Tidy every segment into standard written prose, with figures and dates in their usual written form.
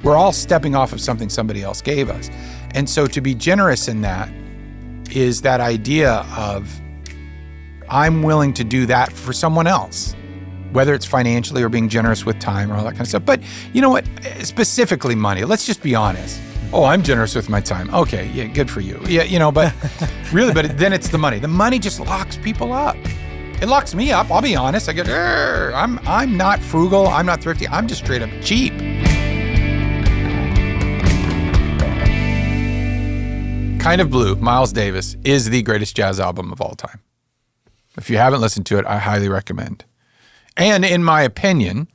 We're all stepping off of something somebody else gave us. And so to be generous in that is that idea of I'm willing to do that for someone else, whether it's financially or being generous with time or all that kind of stuff. But you know what? Specifically money. Let's just be honest. Oh, I'm generous with my time. Okay, yeah, good for you. Yeah, but really, but then it's the money. The money just locks people up. It locks me up. I'll be honest. I get, I'm not frugal. I'm not thrifty. I'm just straight up cheap. Kind of Blue, Miles Davis, is the greatest jazz album of all time. If you haven't listened to it, I highly recommend. And in my opinion,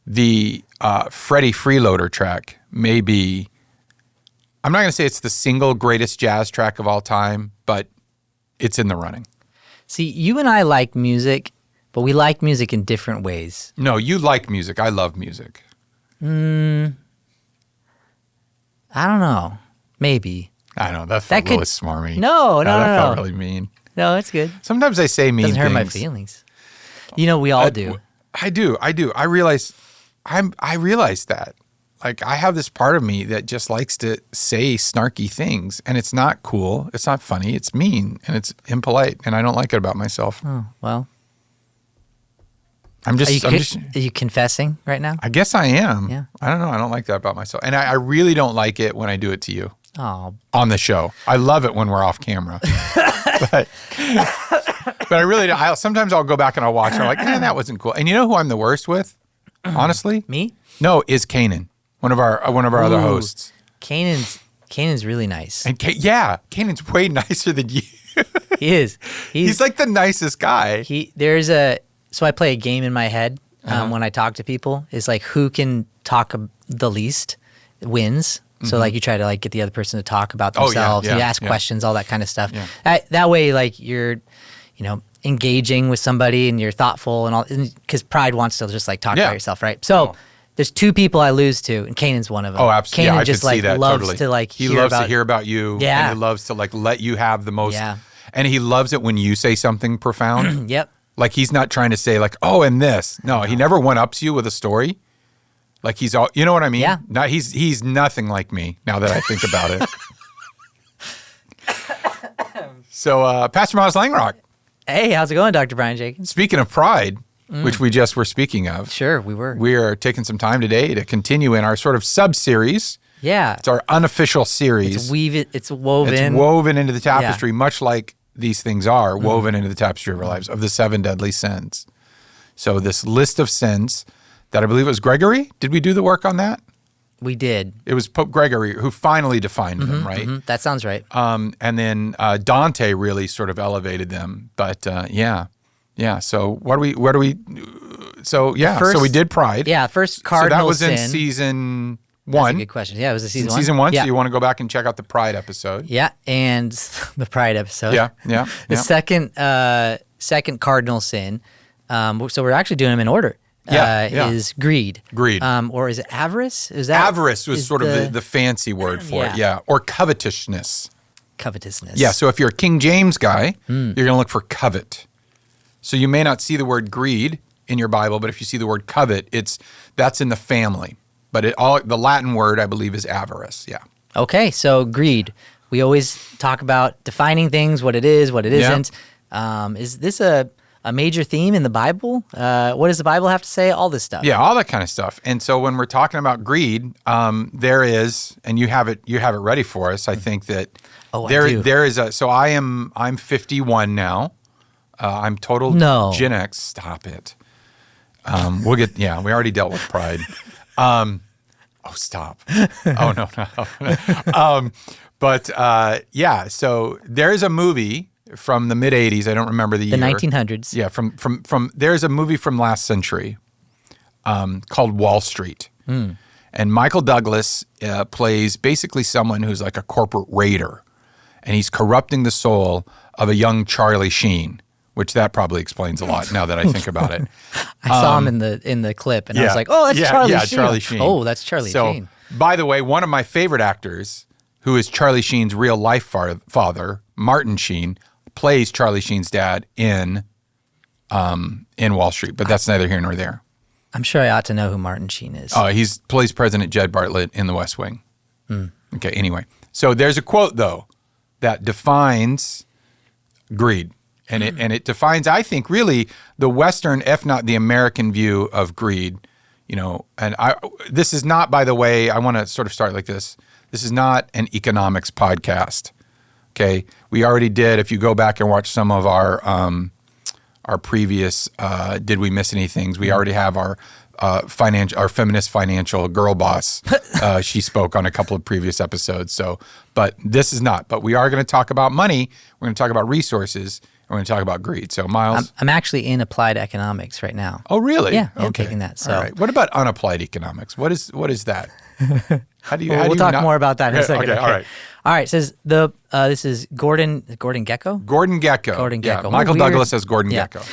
the Freddie Freeloader track may be, I'm not going to say it's the single greatest jazz track of all time, but it's in the running. See, you and I like music, but we like music in different ways. No, you like music. I love music. I don't know. Maybe. I know. That felt really smarmy. No. That felt really mean. No, it's good. Sometimes I say mean things. Doesn't hurt my feelings. You know, we all do. I do. I realize that. Like, I have this part of me that just likes to say snarky things, and it's not cool. It's not funny. It's mean, and it's impolite, and I don't like it about myself. Oh, well. Are you confessing right now? I guess I am. Yeah. I don't know. I don't like that about myself. And I really don't like it when I do it to you. Oh. On the show. I love it when we're off camera. but I really don't. Sometimes I'll go back and I'll watch and I'm like, man, that wasn't cool. And you know who I'm the worst with? Honestly? Me? No, is Kanan, one of our other hosts. Kanan's really nice. And Kanan's way nicer than you. He is. He's like the nicest guy. So I play a game in my head when I talk to people. It's like who can talk the least wins. So like you try to like get the other person to talk about themselves. You ask questions, all that kind of stuff. Yeah. That way, like you're, engaging with somebody and you're thoughtful and all. Because pride wants to just like talk about yourself, right? So there's two people I lose to, and Kanan's one of them. Oh, absolutely. Kanan just like loves to like he loves to hear about you. Yeah. And he loves to like let you have the most. Yeah. And he loves it when you say something profound. Yep. Like he's not trying to say like, oh, and this. No, he never one-ups you with a story. Like he's all, you know what I mean? Yeah. Not, he's nothing like me now that I think about it. So, Pastor Miles Langrock. Hey, how's it going, Dr. Brian Jenkins? Speaking of pride, which we just were speaking of. Sure, we were. We are taking some time today to continue in our sort of sub-series. Yeah. It's our unofficial series. It's woven. It's woven into the tapestry, much like these things are woven into the tapestry of our lives, of the 7 deadly sins. So this list of sins that I believe it was Gregory. Did we do the work on that? We did. It was Pope Gregory who finally defined them, right? Mm-hmm. That sounds right. And then Dante really sort of elevated them. But yeah. So so we did pride. Yeah, first cardinal sin. So that was in season 1. That's a good question. Yeah, it was season 1. Season 1, yeah. So you want to go back and check out the pride episode. Yeah, and the pride episode. Yeah. The second cardinal sin, so we're actually doing them in order. Is greed. Greed. Or is it avarice? Avarice was sort of the fancy word for it, yeah. Or covetousness. Yeah, so if you're a King James guy, you're going to look for covet. So you may not see the word greed in your Bible, but if you see the word covet, that's in the family. But the Latin word, I believe, is avarice, yeah. Okay, so greed. We always talk about defining things, what it is, what it isn't. Is this a major theme in the Bible? What does the Bible have to say? All this stuff. Yeah, all that kind of stuff. And so when we're talking about greed, there is, and you have it ready for us. I think that there is so I'm 51 now. I'm total Gen X. Stop it. We already dealt with pride. Stop. Oh no. So there's a movie from the mid 80s. I don't remember the year. The 1900s. Yeah, from there's a movie from last century called Wall Street. And Michael Douglas plays basically someone who's like a corporate raider, and he's corrupting the soul of a young Charlie Sheen, which that probably explains a lot now that I think about it. I saw him in the clip, and I was like, oh, that's Charlie Sheen. Charlie Sheen. Oh, that's Charlie Sheen. By the way, one of my favorite actors, who is Charlie Sheen's real life father, Martin Sheen, plays Charlie Sheen's dad in Wall Street, but that's neither here nor there. I'm sure I ought to know who Martin Sheen is. He plays President Jed Bartlett in The West Wing. Okay, anyway. So there's a quote, though, that defines greed. And it defines, I think, really the Western, if not the American view of greed. And this is not, by the way, I want to sort of start like this. This is not an economics podcast. Okay, we already did. If you go back and watch some of our previous Did We Miss Any Things? We already have our feminist financial girl boss. She spoke on a couple of previous episodes. So, but this is not. But we are going to talk about money. We're going to talk about resources. We're going to talk about greed. So, Miles, I'm actually in applied economics right now. Oh, really? Yeah, I'm taking that. So, all right. What about unapplied economics? What is that? How do you? We'll talk more about that in a second. Okay, all right. All right. It says this is Gordon Gekko. Gordon Gekko. Yeah, Michael Douglas says Gordon Gekko.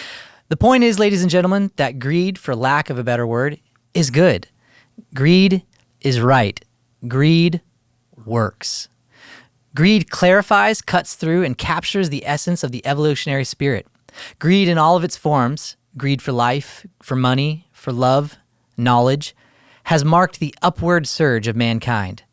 The point is, ladies and gentlemen, that greed, for lack of a better word, is good. Greed is right. Greed works. Greed clarifies, cuts through, and captures the essence of the evolutionary spirit. Greed in all of its forms, greed for life, for money, for love, knowledge, has marked the upward surge of mankind.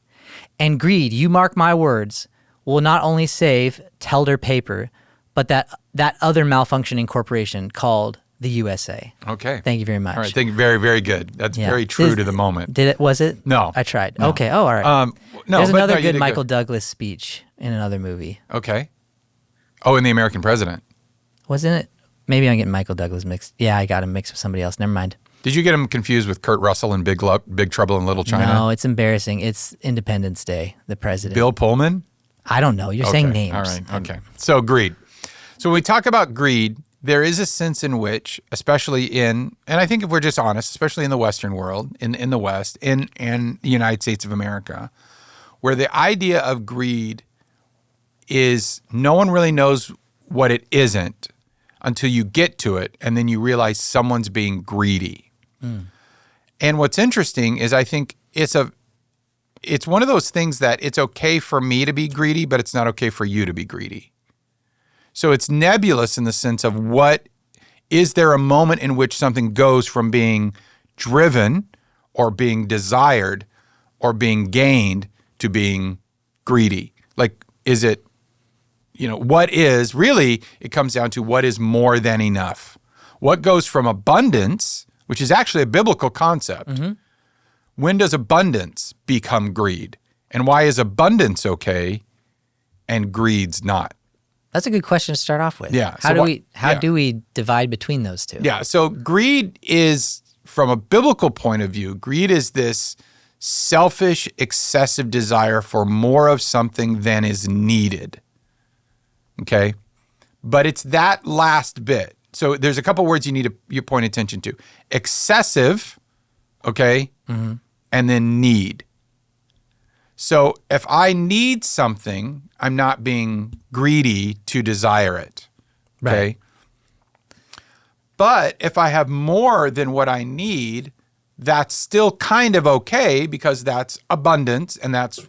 And greed, you mark my words, will not only save Telder Paper, but that other malfunctioning corporation called the USA. Okay. Thank you very much. All right. Thank you. Very, very good. That's very true to the moment. Was it? No. I tried. No. Okay. Oh, all right. No. There's another good Michael Douglas speech in another movie. Okay. Oh, in The American President. Wasn't it? Maybe I'm getting Michael Douglas mixed. Yeah, I got him mixed with somebody else. Never mind. Did you get him confused with Kurt Russell in Big Trouble in Little China? No, it's embarrassing. It's Independence Day, the president. Bill Pullman? I don't know. You're saying names. All right. Okay. So greed. So when we talk about greed, there is a sense in which, especially and I think if we're just honest, especially in the Western world, in the West, in the United States of America, where the idea of greed is no one really knows what it isn't until you get to it, and then you realize someone's being greedy. And what's interesting is I think it's one of those things that it's okay for me to be greedy, but it's not okay for you to be greedy. So it's nebulous in the sense of is there a moment in which something goes from being driven or being desired or being gained to being greedy? Like, is it, what is, really, it comes down to what is more than enough. What goes from abundance, which is actually a biblical concept. Mm-hmm. When does abundance become greed? And why is abundance okay and greed's not? That's a good question to start off with. Yeah. How do we divide between those two? Yeah. So greed is, from a biblical point of view, greed is this selfish, excessive desire for more of something than is needed. Okay? But it's that last bit. So there's a couple words you point attention to. Excessive, okay? Mm-hmm. And then need. So if I need something, I'm not being greedy to desire it, okay? Right. But if I have more than what I need, that's still kind of okay because that's abundance and that's,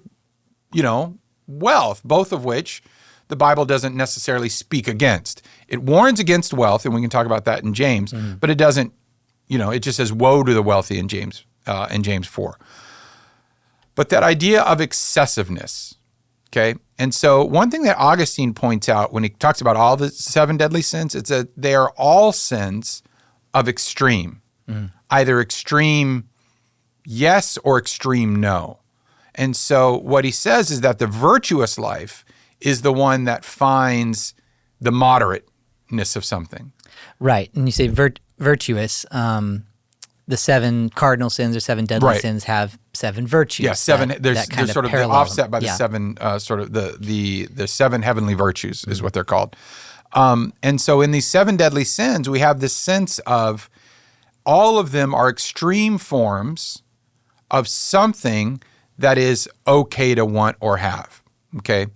wealth, both of which the Bible doesn't necessarily speak against. It warns against wealth, and we can talk about that in James, but it doesn't, it just says, woe to the wealthy in James 4. But that idea of excessiveness, okay? And so one thing that Augustine points out when he talks about all the 7 deadly sins, it's that they are all sins of extreme, either extreme yes or extreme no. And so what he says is that the virtuous life is the one that finds the moderateness of something. Right. And you say virtuous, the 7 cardinal sins or 7 deadly sins have 7 virtues. Yeah, 7. There's sort of the offset by the yeah. 7 sort of the 7 heavenly virtues is what they're called. And so in these 7 deadly sins, we have this sense of all of them are extreme forms of something that is okay to want or have. Okay,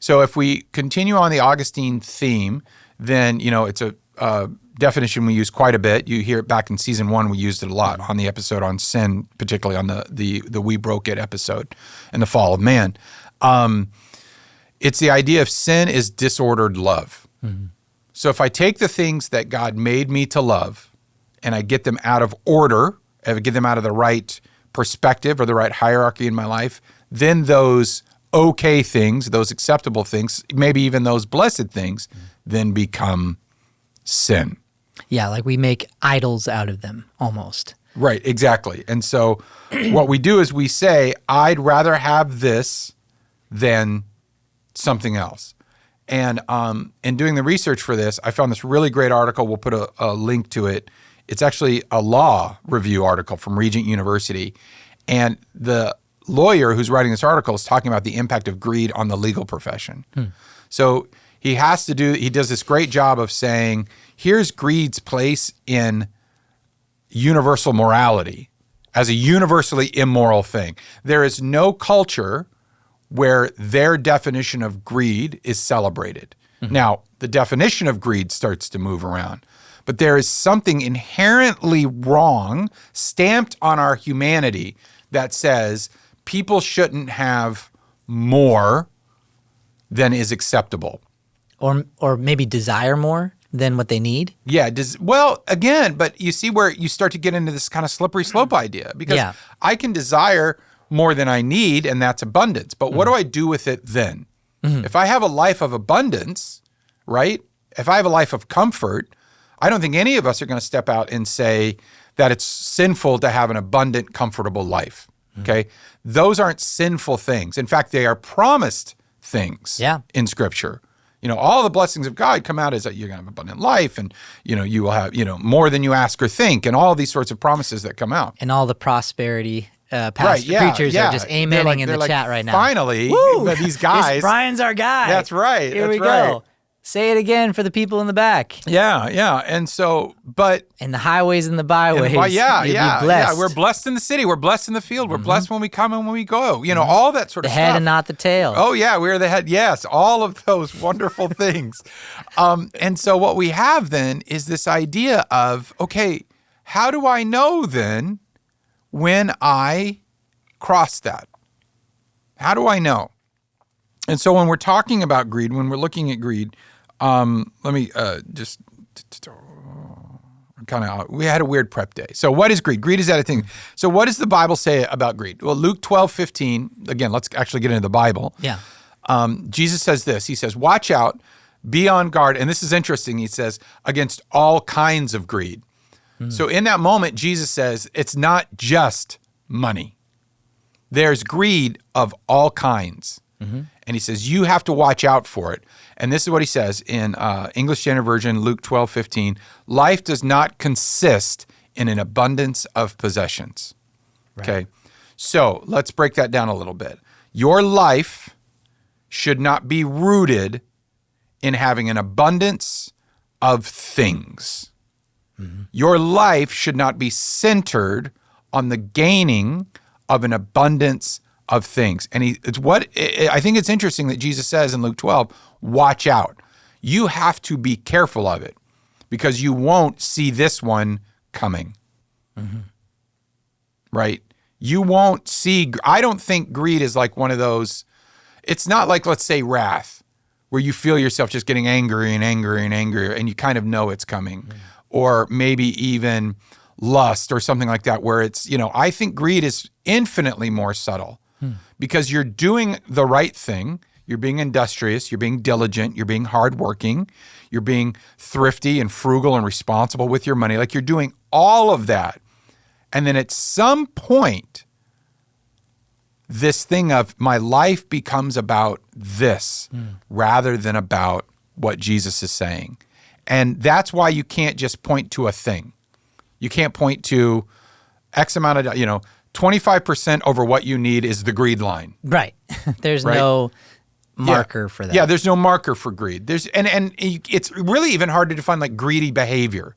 so if we continue on the Augustine theme, then it's a definition we use quite a bit. You hear it back in season 1. We used it a lot on the episode on sin, particularly on the We Broke It episode and the fall of man. It's the idea of sin is disordered love. Mm-hmm. So if I take the things that God made me to love and I get them out of order if I get them out of the right perspective or the right hierarchy in my life, then those okay things, those acceptable things, maybe even those blessed things, then become sin. Yeah, like we make idols out of them almost. Right, exactly. And so what we do is we say, I'd rather have this than something else. And in doing the research for this, I found this really great article. We'll put a link to it. It's actually a law review article from Regent University. And the lawyer who's writing this article is talking about the impact of greed on the legal profession. So he does this great job of saying, here's greed's place in universal morality as a universally immoral thing. There is no culture where their definition of greed is celebrated. Now, the definition of greed starts to move around, but there is something inherently wrong stamped on our humanity that says people shouldn't have more than is acceptable. Or maybe desire more than what they need? Yeah. Well, again, but you see where you start to get into this kind of slippery slope idea, because I can desire more than I need, and that's abundance. But what do I do with it then? If I have a life of abundance, right? If I have a life of comfort, I don't think any of us are going to step out and say that it's sinful to have an abundant, comfortable life. Okay? Those aren't sinful things. In fact, they are promised things in Scripture. You know, all the blessings of God come out as that you're going to have abundant life, and, you know, you will have, you know, more than you ask or think, and all these sorts of promises that come out. And all the prosperity preachers are just amening in the chat right now. Finally, these guys. Brian's our guy. That's right. Here we go. Say it again for the people in the back. Yeah. And so, but. And the highways and the byways. You'll be blessed. We're blessed in the city. We're blessed in the field. We're blessed when we come and when we go. You know, all that sort of stuff. The head and not the tail. Oh, yeah. We're the head. Yes. All of those wonderful things. And so what we have then is this idea of, okay, how do I know then when I cross that? How do I know? And so when we're talking about greed, when we're looking at greed, let me we had a weird prep day. So what is greed? Greed is that a thing. So what does the Bible say about greed? Well, Luke 12:15, again, let's actually get into the Bible. Yeah. Jesus says this. He says, watch out, be on guard. And this is interesting. He says, against all kinds of greed. So in that moment, Jesus says, it's not just money. There's greed of all kinds. And he says, you have to watch out for it. And this is what he says in English Standard Version, Luke 12:15. Life does not consist in an abundance of possessions. Right. Okay. So let's break that down a little bit. Your life should not be rooted in having an abundance of things. Your life should not be centered on the gaining of an abundance of things. And I think it's interesting that Jesus says in Luke 12, watch out. You have to be careful of it because you won't see this one coming. Right? You won't see, I don't think greed is like one of those, it's not like, let's say, wrath, where you feel yourself just getting angry and angrier and angrier and you kind of know it's coming. Or maybe even lust or something like that, where it's, I think greed is infinitely more subtle because you're doing the right thing. You're being industrious, you're being diligent, you're being hardworking, you're being thrifty and frugal and responsible with your money. Like you're doing all of that. And then at some point, this thing of my life becomes about this rather than about what Jesus is saying. And that's why you can't just point to a thing. You can't point to X amount of, 25% over what you need is the greed line. Right. There's no marker for that. Yeah, there's no marker for greed. And it's really even hard to define like greedy behavior.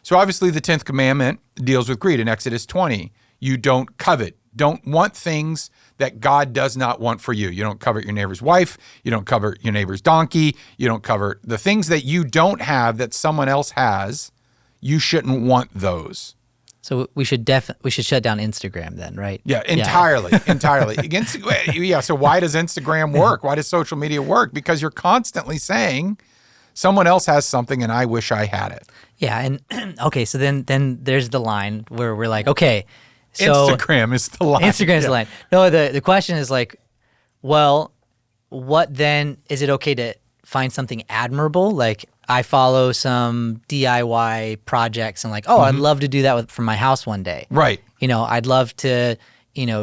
So obviously the 10th commandment deals with greed in Exodus 20. You don't covet. Don't want things that God does not want for you. You don't covet your neighbor's wife. You don't covet your neighbor's donkey. You don't covet the things that you don't have that someone else has. You shouldn't want those. So we should shut down Instagram then, right? Yeah, entirely. So why does Instagram work? Why does social media work? Because you're constantly saying Someone else has something and I wish I had it. Yeah, and okay, so then there's the line where we're like, okay, so Instagram is the line. Instagram's the line. No, the question is like, well, what then, is it okay to find something admirable? Like, I follow some DIY projects and like, oh, I'd love to do that for my house one day. Right. I'd love to,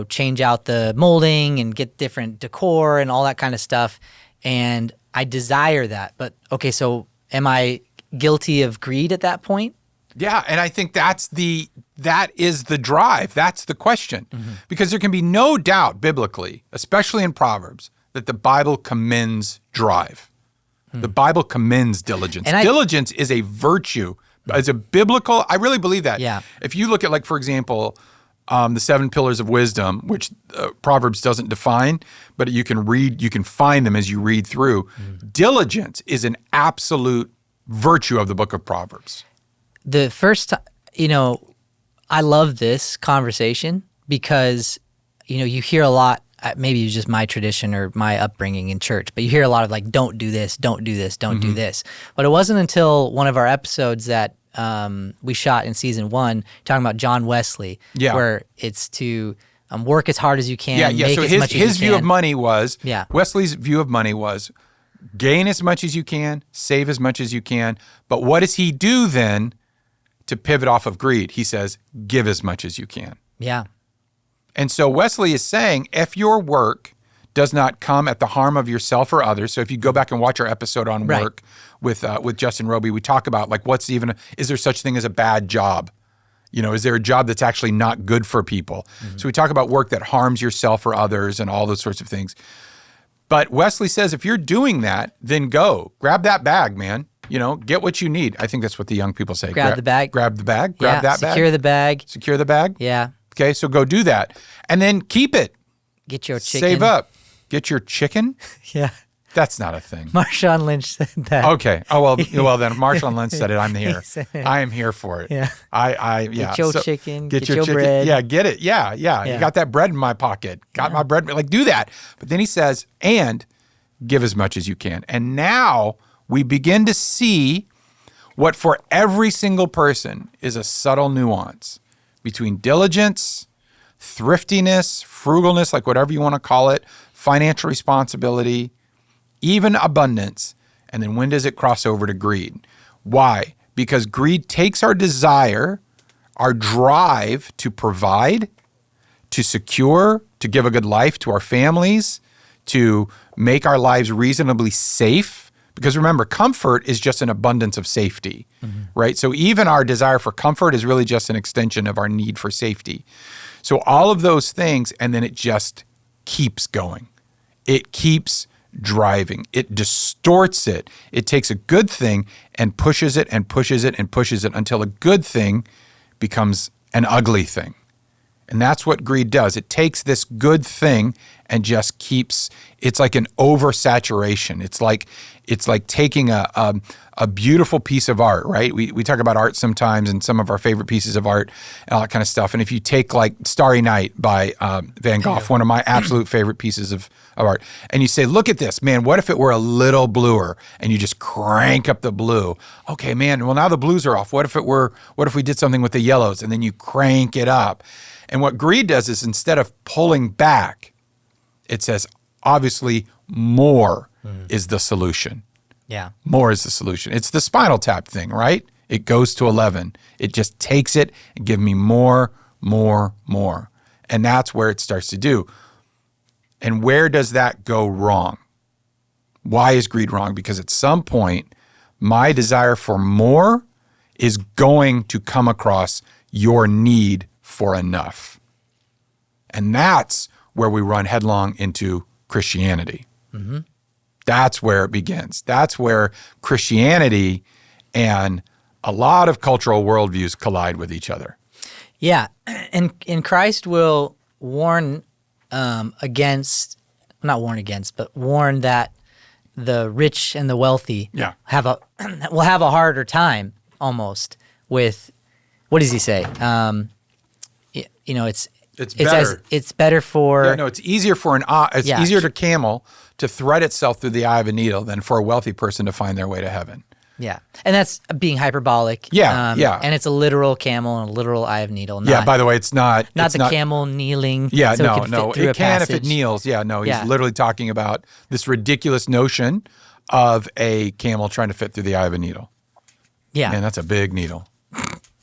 change out the molding and get different decor and all that kind of stuff. And I desire that. But okay, so am I guilty of greed at that point? Yeah, and I think that is the drive. That's the question. Because there can be no doubt biblically, especially in Proverbs, that the Bible commends drive. The Bible commends diligence. And diligence is a virtue. It's a biblical, I really believe that. Yeah. If you look at, like, for example, the 7 pillars of wisdom, which Proverbs doesn't define, but you can find them as you read through. Diligence is an absolute virtue of the book of Proverbs. The first time, I love this conversation because, you hear a lot. Maybe it's just my tradition or my upbringing in church, but you hear a lot of like, don't do this, don't do this, don't do this. But it wasn't until one of our episodes that we shot in season 1, talking about John Wesley, where it's to work as hard as you can, make so as much as you can. His view of money was, Yeah. Wesley's view of money was, gain as much as you can, save as much as you can. But what does he do then to pivot off of greed? He says, give as much as you can. Yeah. And so Wesley is saying, if your work does not come at the harm of yourself or others, so if you go back and watch our episode on work with Justin Roby, we talk about like is there such thing as a bad job? Is there a job that's actually not good for people? So we talk about work that harms yourself or others and all those sorts of things. But Wesley says, if you're doing that, then go. Grab that bag, man. Get what you need. I think that's what the young people say. Grab the bag. Grab the bag. Grab that bag. Secure the bag. Secure the bag. Yeah. Okay, so go do that. And then keep it. Get your chicken. Save up. Get your chicken? Yeah. That's not a thing. Marshawn Lynch said that. Okay. Oh, well then Marshawn Lynch said it. I'm here. I am here for it. Yeah. Yeah. Get your chicken. Get your chicken. Bread. Yeah, get it. Yeah. You got that bread in my pocket. Got my bread. Like, do that. But then he says, and give as much as you can. And now we begin to see what for every single person is a subtle nuance between diligence, thriftiness, frugalness, like whatever you want to call it, financial responsibility, even abundance. And then when does it cross over to greed? Why? Because greed takes our desire, our drive to provide, to secure, to give a good life to our families, to make our lives reasonably safe. Because remember, comfort is just an abundance of safety, right? So even our desire for comfort is really just an extension of our need for safety. So all of those things, and then it just keeps going. It keeps driving. It distorts it. It takes a good thing and pushes it and pushes it and pushes it until a good thing becomes an ugly thing. And that's what greed does. It takes this good thing and just keeps, it's like an oversaturation. It's like taking a beautiful piece of art, right? We talk about art sometimes and some of our favorite pieces of art and all that kind of stuff. And if you take like Starry Night by Van Gogh, one of my absolute favorite pieces of art, and you say, look at this, man, what if it were a little bluer? And you just crank up the blue. Okay, man, well now the blues are off. What if we did something with the yellows? And then you crank it up. And what greed does is instead of pulling back, it says, obviously, more is the solution. Yeah. More is the solution. It's the Spinal Tap thing, right? It goes to 11. It just takes it and gives me more, more, more. And that's where it starts to do. And where does that go wrong? Why is greed wrong? Because at some point, my desire for more is going to come across your need for enough. And that's where we run headlong into Christianity. That's where it begins. That's where Christianity and a lot of cultural worldviews collide with each other. Yeah, and Christ will warn against, not warn against, but warn that the rich and the wealthy will have a harder time almost with, what does he say? It's better. It's better for... Yeah, no, it's easier for easier to camel to thread itself through the eye of a needle than for a wealthy person to find their way to heaven. Yeah. And that's being hyperbolic. Yeah, And it's a literal camel and a literal eye of needle. By the way, it's not... Not the camel kneeling. Yeah, so no. It can if it kneels. Yeah, no. He's literally talking about this ridiculous notion of a camel trying to fit through the eye of a needle. Yeah. Man, that's a big needle.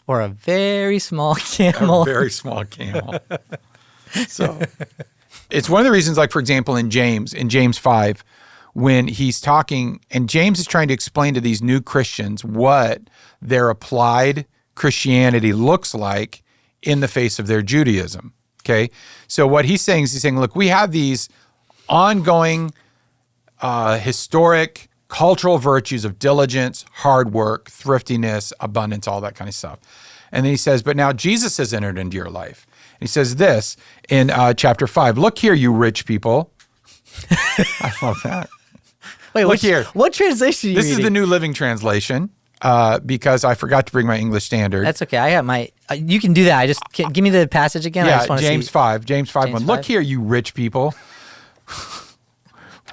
Or a very small camel. A very small camel. So it's one of the reasons, like, for example, in James 5, when he's talking, and James is trying to explain to these new Christians what their applied Christianity looks like in the face of their Judaism, okay? So what he's saying is look, we have these ongoing historic cultural virtues of diligence, hard work, thriftiness, abundance, all that kind of stuff. And then he says, but now Jesus has entered into your life. And he says this in chapter 5, look here, you rich people. I love that. Wait, look here. What translation are you This reading? is the New Living Translation because I forgot to bring my English Standard. That's okay. I got my, you can do that. Give me the passage again. I just want James to see. 5, James 5, 1. Look here, you rich people.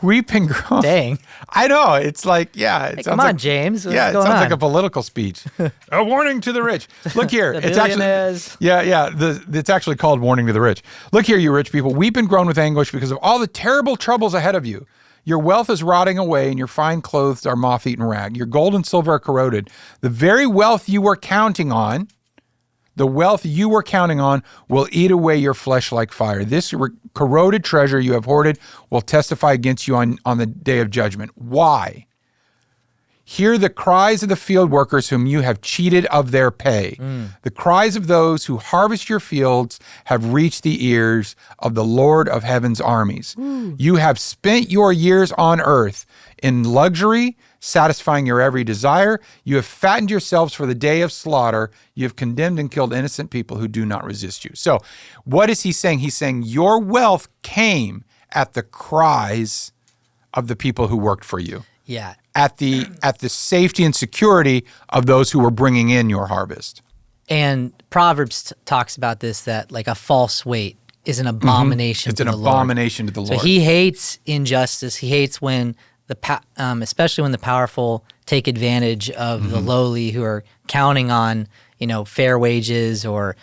We've been grown. Dang. I know. It's like, it come on, James. What's it going sounds on? like a political speech. A warning to the rich. Look here. It's actually, it's actually called Warning to the Rich. Look here, you rich people. Weep and groan with anguish because of all the terrible troubles ahead of you. Your wealth is rotting away and your fine clothes are moth-eaten rag. Your gold and silver are corroded. The very wealth you were counting on, will eat away your flesh like fire. This corroded treasure you have hoarded will testify against you on the day of judgment. Why? Hear the cries of the field workers whom you have cheated of their pay. The cries of those who harvest your fields have reached the ears of the Lord of heaven's armies. You have spent your years on earth in luxury, satisfying your every desire. You have fattened yourselves for the day of slaughter. You have condemned and killed innocent people who do not resist you. So what is he saying? He's saying your wealth came at the cries of the people who worked for you. Yeah. At the safety and security of those who were bringing in your harvest. And Proverbs talks about this, that like a false weight is an abomination to the Lord. It's an abomination to the Lord. So he hates injustice. He hates when especially when the powerful take advantage of the lowly who are counting on, fair wages or,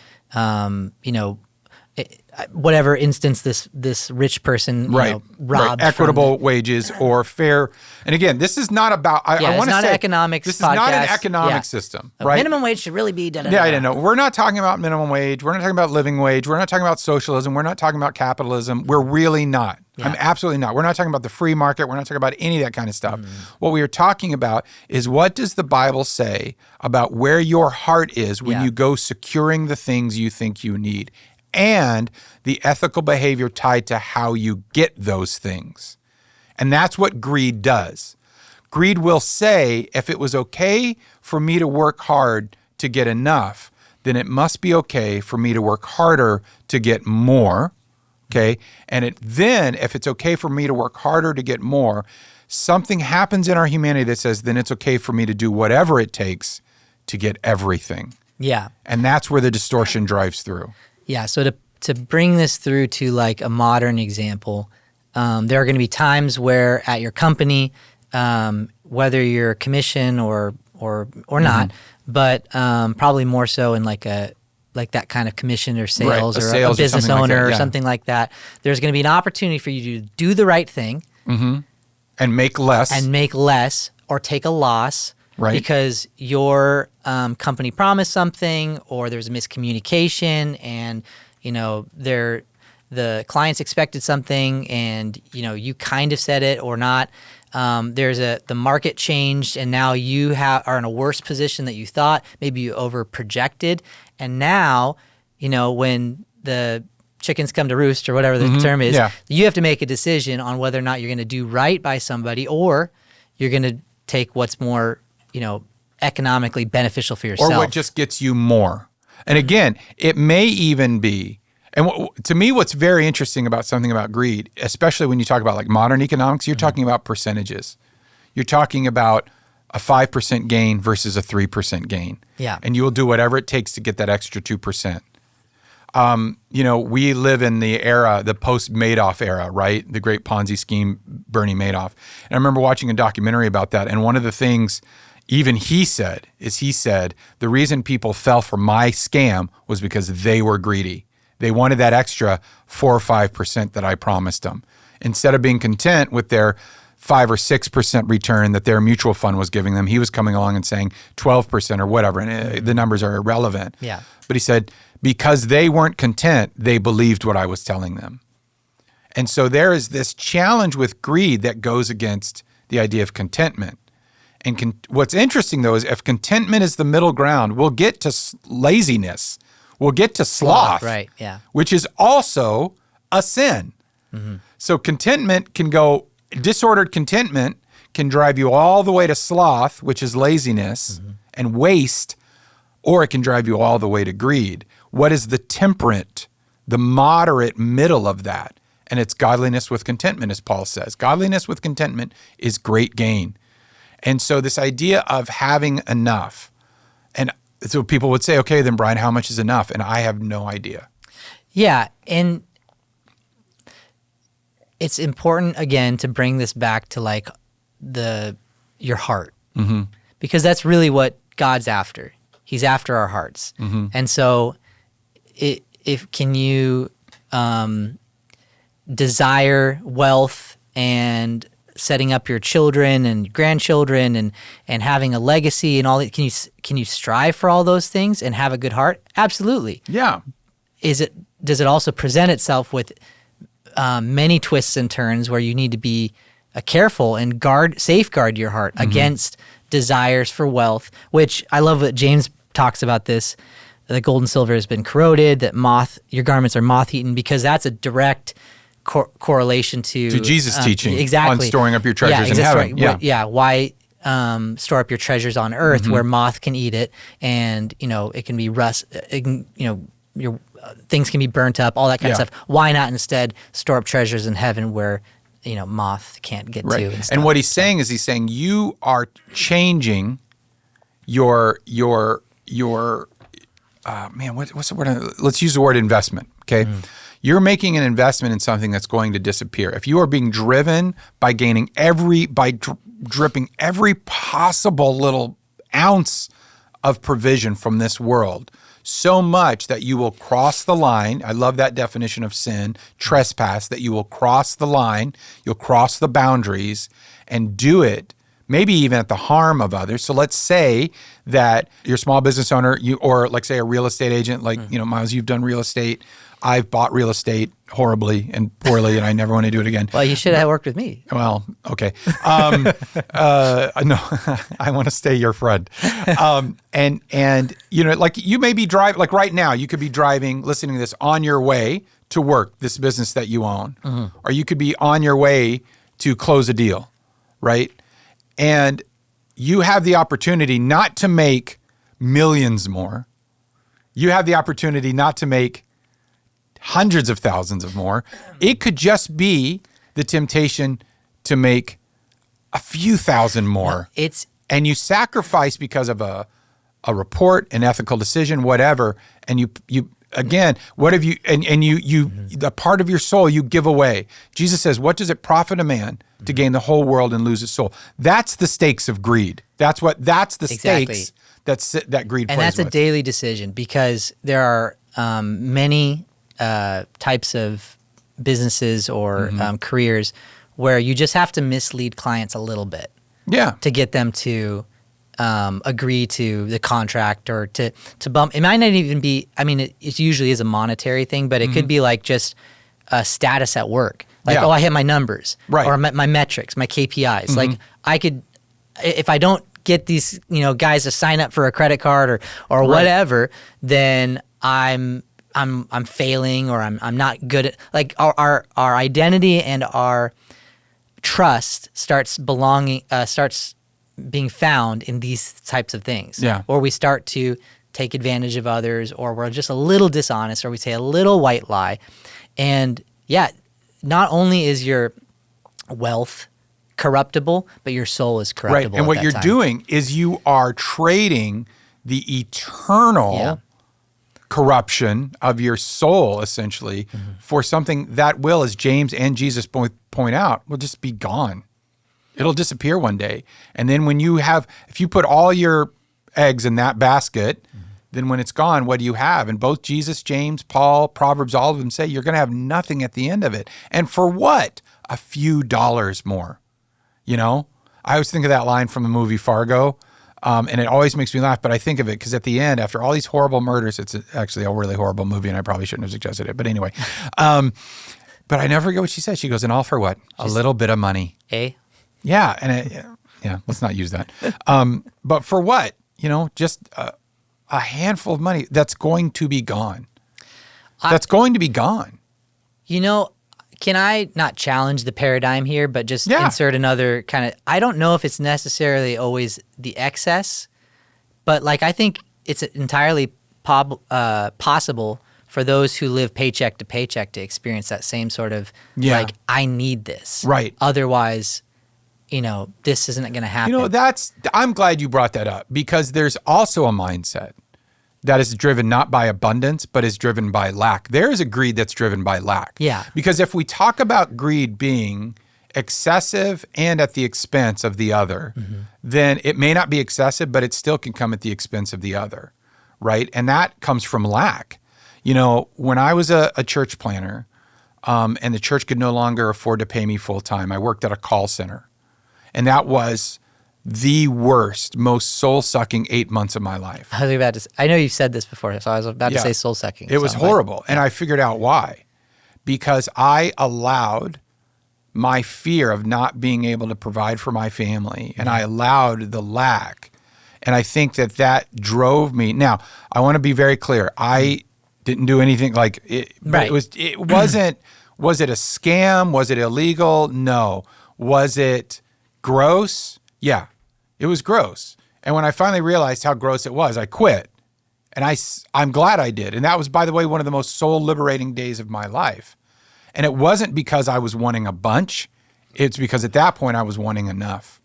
whatever instance this rich person robbed equitable wages or fair. And again, this is not about. I want to say economics. This is not an economic system, right? Minimum wage should really be. I know. We're not talking about minimum wage. We're not talking about living wage. We're not talking about socialism. We're not talking about capitalism. We're really not. Yeah. I'm absolutely not. We're not talking about the free market. We're not talking about any of that kind of stuff. What we are talking about is, what does the Bible say about where your heart is when you go securing the things you think you need, and the ethical behavior tied to how you get those things. And that's what greed does. Greed will say, if it was okay for me to work hard to get enough, then it must be okay for me to work harder to get more, okay? And if it's okay for me to work harder to get more, something happens in our humanity that says, then it's okay for me to do whatever it takes to get everything. Yeah. And that's where the distortion drives through. Yeah, so to bring this through to like a modern example, there are going to be times where at your company, whether you're a commission or not, but probably more so in like that kind of commission or sales, or a business owner or something like that, there's going to be an opportunity for you to do the right thing and make less or take a loss. Right. Because your company promised something, or there's a miscommunication, and the clients expected something, and you kind of said it or not. The market changed, and now you are in a worse position that you thought. Maybe you over projected, and now when the chickens come to roost, or whatever the term is, you have to make a decision on whether or not you're going to do right by somebody, or you're going to take what's more economically beneficial for yourself. Or what just gets you more. And again, it may even be, and to me, what's very interesting about something about greed, especially when you talk about like modern economics, you're talking about percentages. You're talking about a 5% gain versus a 3% gain. Yeah. And you will do whatever it takes to get that extra 2%. We live in the post-Madoff era, right? The great Ponzi scheme, Bernie Madoff. And I remember watching a documentary about that. And one of the things even he said, the reason people fell for my scam was because they were greedy. They wanted that extra 4 or 5% that I promised them. Instead of being content with their 5 or 6% return that their mutual fund was giving them, he was coming along and saying 12% or whatever. And the numbers are irrelevant. Yeah. But he said, because they weren't content, they believed what I was telling them. And so there is this challenge with greed that goes against the idea of contentment. And what's interesting, though, is if contentment is the middle ground, we'll get to laziness. We'll get to sloth, right? Yeah. Which is also a sin. Mm-hmm. So disordered contentment can drive you all the way to sloth, which is laziness, and waste, or it can drive you all the way to greed. What is the temperate, the moderate middle of that? And it's godliness with contentment, as Paul says. Godliness with contentment is great gain. And so this idea of having enough, and so people would say, okay, then Brian, how much is enough? And I have no idea. Yeah, and it's important, again, to bring this back to like your heart. Mm-hmm. Because that's really what God's after. He's after our hearts. Mm-hmm. And so can you desire wealth and setting up your children and grandchildren and having a legacy and all that? Can you strive for all those things and have a good heart? Absolutely. Yeah. Does it also present itself with many twists and turns where you need to be careful and safeguard your heart against desires for wealth, which I love that James talks about this. The gold and silver has been corroded, that your garments are moth-eaten, because that's a direct correlation to Jesus' teaching exactly on storing up your treasures in heaven. Right. Yeah. Why store up your treasures on earth where moth can eat it, and it can be rust. Your things can be burnt up, all that kind of stuff. Why not instead store up treasures in heaven where moth can't get to? And what he's saying is you are changing your what's the word? Let's use the word investment. Okay. You're making an investment in something that's going to disappear. If you are being driven by dripping every possible little ounce of provision from this world, so much that you will cross the line. I love that definition of sin, trespass, that you will cross the line, you'll cross the boundaries and do it, maybe even at the harm of others. So let's say that you're a small business owner, or like say a real estate agent, like, Miles, you've done real estate. I've bought real estate horribly and poorly, and I never want to do it again. Well, you should have worked with me. Well, okay. No, I want to stay your friend. And like you may be driving, like right now, you could be driving, listening to this on your way to work, this business that you own, or you could be on your way to close a deal, right? And you have the opportunity not to make millions more. You have the opportunity not to make hundreds of thousands of more. It could just be the temptation to make a few thousand more. And you sacrifice because of a report, an ethical decision, whatever. And you again, what have you? And you the part of your soul you give away. Jesus says, "What does it profit a man to gain the whole world and lose his soul?" That's the stakes of greed. That's the stakes that greed plays with. And that's a daily decision, because there are many types of businesses or careers where you just have to mislead clients a little bit to get them to agree to the contract, or to bump. It might not even be, it usually is a monetary thing, but it could be like just a status at work. Like, I hit my numbers, or my metrics, my KPIs. Like I could, if I don't get these guys to sign up for a credit card or whatever, then I'm failing, or I'm not good at, like, our identity and our trust starts being found in these types of things. Yeah. Or we start to take advantage of others, or we're just a little dishonest, or we say a little white lie. And not only is your wealth corruptible, but your soul is corruptible. Right. And what you're doing is you are trading the eternal corruption of your soul, essentially, for something that will, as James and Jesus point out, will just be gone. It'll disappear one day. And then if you put all your eggs in that basket, then when it's gone, what do you have? And both Jesus, James, Paul, Proverbs, all of them say you're going to have nothing at the end of it. And for what? A few dollars more. You know? I always think of that line from the movie Fargo, and it always makes me laugh, but I think of it because at the end, after all these horrible murders, it's actually a really horrible movie, and I probably shouldn't have suggested it. But anyway, but I never forget what she said. She goes, and all for what? A little bit of money. Yeah, and let's not use that. But for what? You know, just a handful of money that's going to be gone. That's going to be gone. You know, can I not challenge the paradigm here, but just insert another kind of, I don't know if it's necessarily always the excess, but like I think it's entirely possible for those who live paycheck to paycheck to experience that same sort of like, I need this. Right. Otherwise, you know, this isn't going to happen. You know, I'm glad you brought that up because there's also a mindset that is driven not by abundance, but is driven by lack. There is a greed that's driven by lack. Yeah. Because if we talk about greed being excessive and at the expense of the other, then it may not be excessive, but it still can come at the expense of the other, right? And that comes from lack. You know, when I was a church planner and the church could no longer afford to pay me full time, I worked at a call center. And that was the worst, most soul-sucking 8 months of my life. I was about to say, I know you've said this before, so I was about to say soul-sucking. It was horrible. And I figured out why. Because I allowed my fear of not being able to provide for my family, and I allowed the lack. And I think that drove me. Now, I want to be very clear. I didn't do anything like it. But it wasn't, was it a scam? Was it illegal? No. Was it gross? Yeah, it was gross. And when I finally realized how gross it was, I quit. And I'm glad I did. And that was, by the way, one of the most soul-liberating days of my life. And it wasn't because I was wanting a bunch. It's because at that point I was wanting enough.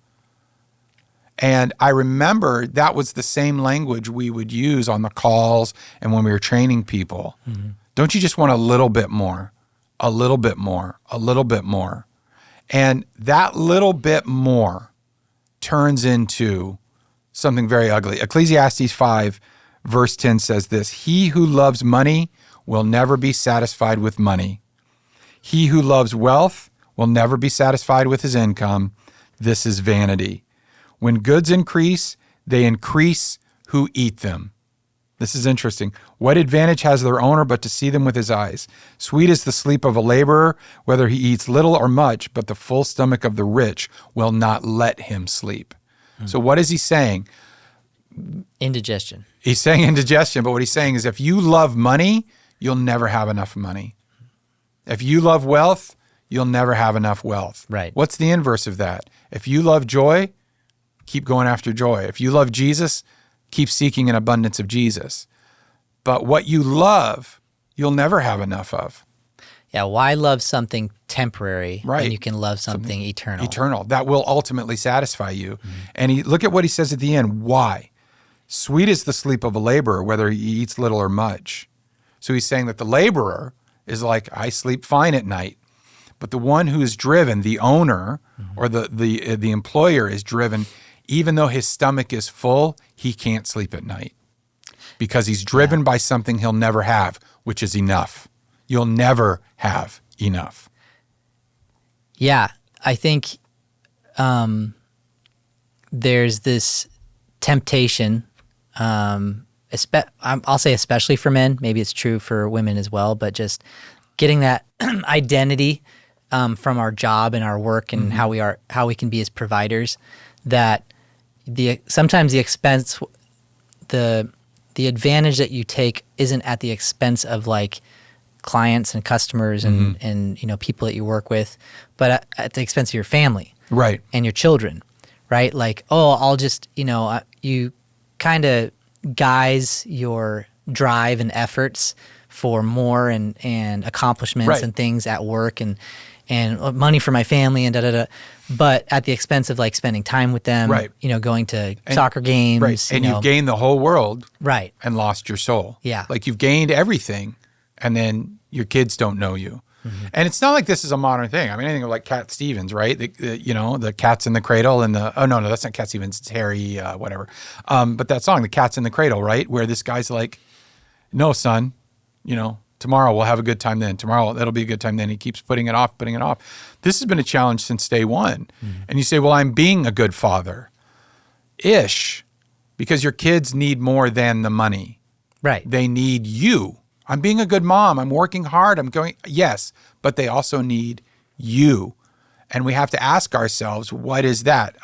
And I remember that was the same language we would use on the calls and when we were training people. Don't you just want a little bit more, a little bit more, a little bit more? And that little bit more turns into something very ugly. Ecclesiastes 5 verse 10 says this: "He who loves money will never be satisfied with money. He who loves wealth will never be satisfied with his income. This is vanity. When goods increase, they increase who eat them." This is interesting. "What advantage has their owner but to see them with his eyes? Sweet is the sleep of a laborer, whether he eats little or much, but the full stomach of the rich will not let him sleep." So what is he saying? Indigestion. He's saying indigestion, but what he's saying is if you love money, you'll never have enough money. If you love wealth, you'll never have enough wealth. Right. What's the inverse of that? If you love joy, keep going after joy. If you love Jesus, keep seeking an abundance of Jesus. But what you love, you'll never have enough of. Yeah, why love something temporary when you can love something eternal? Eternal, that will ultimately satisfy you. And look at what he says at the end. Why? "Sweet is the sleep of a laborer, whether he eats little or much." So he's saying that the laborer is like, I sleep fine at night. But the one who is driven, the owner or the employer is driven, even though his stomach is full, he can't sleep at night because he's driven by something he'll never have, which is enough. You'll never have enough. Yeah, I think there's this temptation, I'll say especially for men, maybe it's true for women as well, but just getting that identity from our job and our work and how we can be as providers, that sometimes the expense, the advantage that you take isn't at the expense of like clients and customers and you know people that you work with, but at the expense of your family, right, and your children, right? Like, oh, I'll just you kind of guise your drive and efforts for more and accomplishments and things at work and money for my family and but at the expense of like spending time with them, going to soccer games. And you've gained the whole world and lost your soul. Yeah. Like you've gained everything and then your kids don't know you. And it's not like this is a modern thing. I mean, I think of like Cat Stevens, right? The Cats in the Cradle and no, that's not Cat Stevens. It's Harry, whatever. But that song, The Cat's in the Cradle, right? Where this guy's like, no, son, tomorrow we'll have a good time then. Tomorrow, that'll be a good time then. He keeps putting it off. This has been a challenge since day one. And you say, well, I'm being a good father-ish because your kids need more than the money. Right. They need you. I'm being a good mom. I'm working hard. Yes, but they also need you. And we have to ask ourselves, what is that?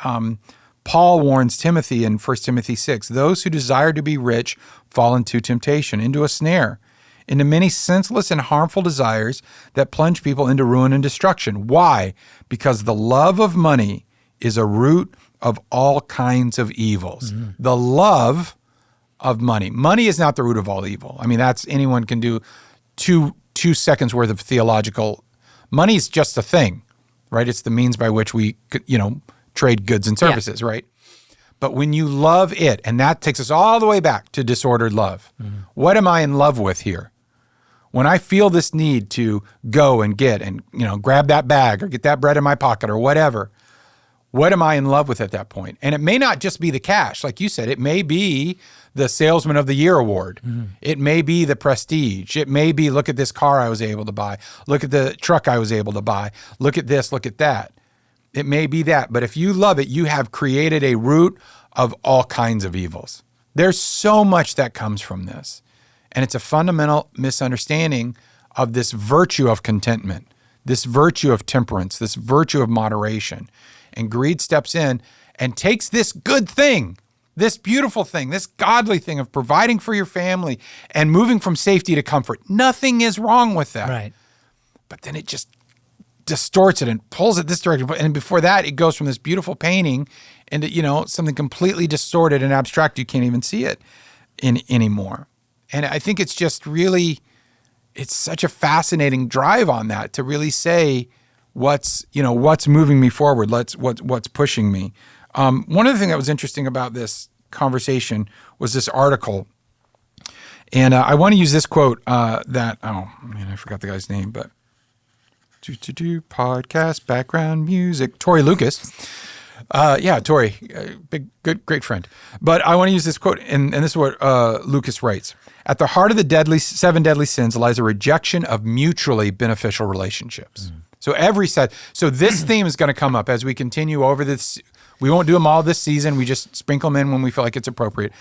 Paul warns Timothy in 1 Timothy 6, those who desire to be rich fall into temptation, into a snare, into many senseless and harmful desires that plunge people into ruin and destruction. Why? Because the love of money is a root of all kinds of evils. The love of money. Money is not the root of all evil. I mean, anyone can do two seconds worth of theological. Money is just a thing, right? It's the means by which we, trade goods and services, right? But when you love it, and that takes us all the way back to disordered love. What am I in love with here? When I feel this need to go and get and, grab that bag or get that bread in my pocket or whatever, what am I in love with at that point? And it may not just be the cash. Like you said, it may be the Salesman of the Year award. It may be the prestige. It may be, look at this car I was able to buy. Look at the truck I was able to buy. Look at this, look at that. It may be that. But if you love it, you have created a root of all kinds of evils. There's so much that comes from this. And it's a fundamental misunderstanding of this virtue of contentment, this virtue of temperance, this virtue of moderation. And greed steps in and takes this good thing, this beautiful thing, this godly thing of providing for your family and moving from safety to comfort. Nothing is wrong with that. Right. But then it just distorts it and pulls it this direction. And before that, it goes from this beautiful painting into, something completely distorted and abstract. You can't even see it anymore. And I think it's just really, it's such a fascinating drive on that to really say, what's moving me forward? What's pushing me? One other thing that was interesting about this conversation was this article, and I want to use this quote I forgot the guy's name, but podcast background music, Tori Lucas. Tori, great friend. But I want to use this quote, and this is what Lucas writes. At the heart of the 7 deadly sins lies a rejection of mutually beneficial relationships. So this theme is going to come up as we continue over this. We won't do them all this season. We just sprinkle them in when we feel like it's appropriate.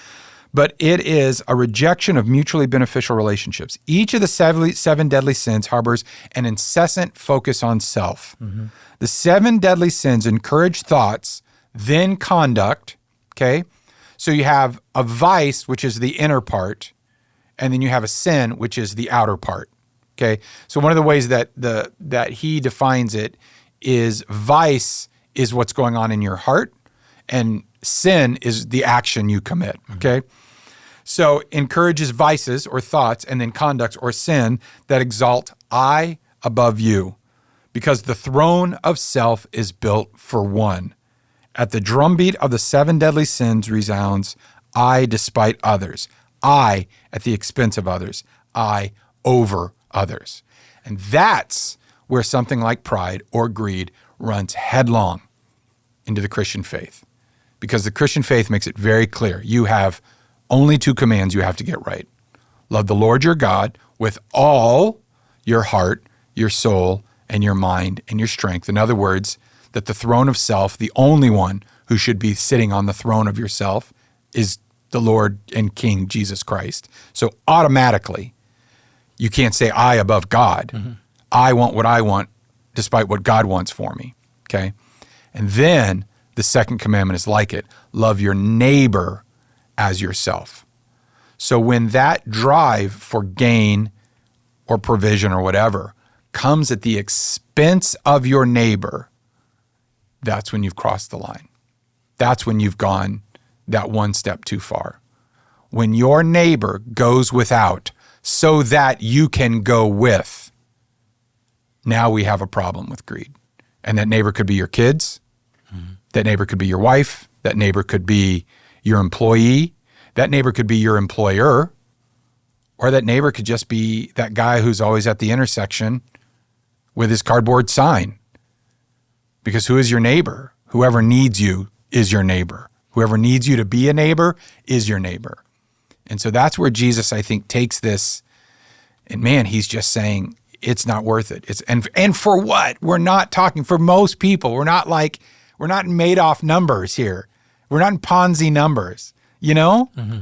But it is a rejection of mutually beneficial relationships. Each of the 7 deadly sins harbors an incessant focus on self. The 7 deadly sins encourage thoughts, then conduct, okay? So you have a vice, which is the inner part, and then you have a sin, which is the outer part. Okay, so one of the ways that he defines it is vice is what's going on in your heart, and sin is the action you commit. Okay, so encourages vices or thoughts, and then conducts or sin that exalt I above you, because the throne of self is built for one. At the drumbeat of the 7 deadly sins resounds I despite others, I at the expense of others, I over others. And that's where something like pride or greed runs headlong into the Christian faith. Because the Christian faith makes it very clear. You have only 2 commands you have to get right. Love the Lord your God with all your heart, your soul, and your mind, and your strength. In other words, that the throne of self, the only one who should be sitting on the throne of yourself, is the Lord and King Jesus Christ. So automatically, you can't say I above God. I want what I want despite what God wants for me, okay? And then the second commandment is like it. Love your neighbor as yourself. So when that drive for gain or provision or whatever comes at the expense of your neighbor, that's when you've crossed the line. That's when you've gone that one step too far. When your neighbor goes without so that you can go with. Now we have a problem with greed. And that neighbor could be your kids. That neighbor could be your wife. That neighbor could be your employee. That neighbor could be your employer. Or that neighbor could just be that guy who's always at the intersection with his cardboard sign. Because who is your neighbor? Whoever needs you is your neighbor. Whoever needs you to be a neighbor is your neighbor. And so that's where Jesus, I think, takes this. And man, he's just saying, it's not worth it. And for what? We're not talking, for most people, we're not in Madoff numbers here. We're not in Ponzi numbers, you know? Mm-hmm.